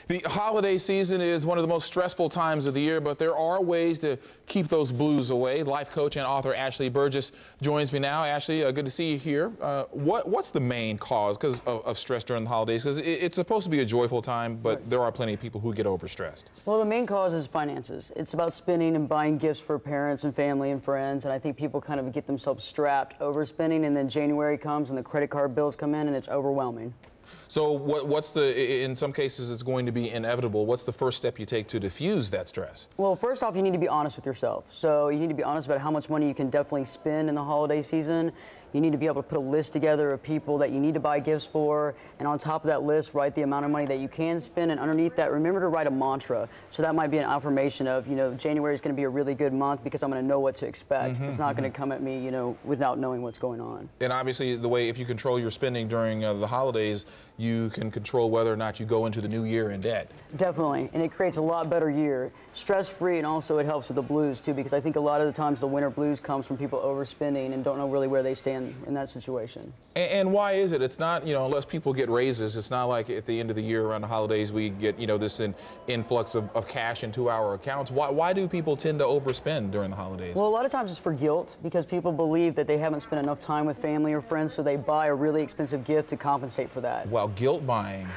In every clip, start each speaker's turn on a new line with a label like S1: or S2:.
S1: The holiday season is one of the most stressful times of the year, but there are ways to keep those blues away. Life coach and author Ashley Berges joins me now. Ashley, good to see you here. What's the main cause of stress during the holidays? Because it's supposed to be a joyful time, but there are plenty of people who get overstressed.
S2: Well, the main cause is finances. It's about spending and buying gifts for parents and family and friends, and I think people kind of get themselves strapped overspending, and then January comes and the credit card bills come in and it's overwhelming.
S1: So in some cases it's going to be inevitable. What's the first step you take to diffuse that stress?
S2: Well, first off, you need to be honest with yourself. So you need to be honest about how much money you can definitely spend in the holiday season. You need to be able to put a list together of people that you need to buy gifts for, and on top of that list, write the amount of money that you can spend, and underneath that, remember to write a mantra. So that might be an affirmation of, January is going to be a really good month because I'm going to know what to expect. It's not going to come at me, without knowing what's going on.
S1: And obviously, if you control your spending during the holidays, you can control whether or not you go into the new year in debt.
S2: Definitely, and it creates a lot better year. Stress-free, and also it helps with the blues, too, because I think a lot of the times the winter blues comes from people overspending and don't know really where they stand in that situation.
S1: And why is it? It's not, unless people get raises, it's not like at the end of the year around the holidays we get, this influx of cash into our accounts. Why do people tend to overspend during the holidays?
S2: Well, a lot of times it's for guilt, because people believe that they haven't spent enough time with family or friends, so they buy a really expensive gift to compensate for that.
S1: Well, guilt buying.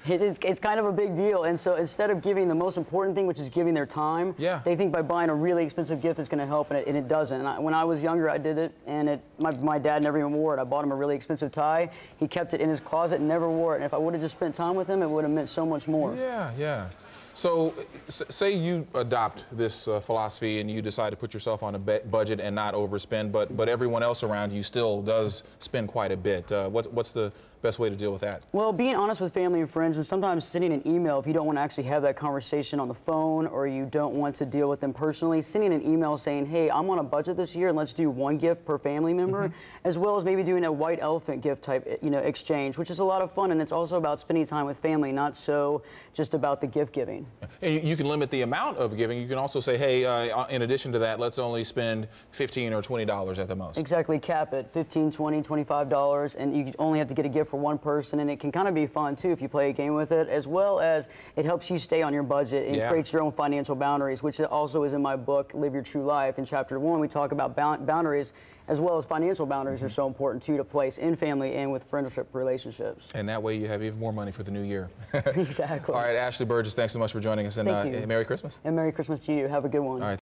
S2: It's kind of a big deal, and so instead of giving the most important thing, which is giving their time, they think by buying a really expensive gift it's going to help, and it doesn't. And when I was younger, I did it, and my dad never even wore it. I bought him a really expensive tie. He kept it in his closet and never wore it. And if I would have just spent time with him, it would have meant so much more.
S1: Yeah. So, say you adopt this philosophy and you decide to put yourself on a budget and not overspend, but everyone else around you still does spend quite a bit. What's the best way to deal with that?
S2: Well, being honest with family and friends, and sometimes sending an email if you don't want to actually have that conversation on the phone or you don't want to deal with them personally. Sending an email saying, hey, I'm on a budget this year and let's do one gift per family member, as well as maybe doing a white elephant gift type exchange, which is a lot of fun, and it's also about spending time with family, not so just about the gift giving.
S1: And you can limit the amount of giving. You can also say, hey, in addition to that, let's only spend $15 or $20 at the most.
S2: Exactly, cap it, $15, $20, $25, and you only have to get a gift for one person, and it can kind of be fun too if you play a game with it, as well as it helps you stay on your budget and creates your own financial boundaries, which also is in my book, Live Your True Life. In chapter 1, we talk about boundaries, as well as financial boundaries are so important too to place in family and with friendship relationships.
S1: And that way you have even more money for the new year.
S2: Exactly.
S1: All right, Ashley Berges, thanks so much for joining us, and
S2: Thank you.
S1: Merry Christmas.
S2: And Merry Christmas to you. Have a good one.
S1: All right.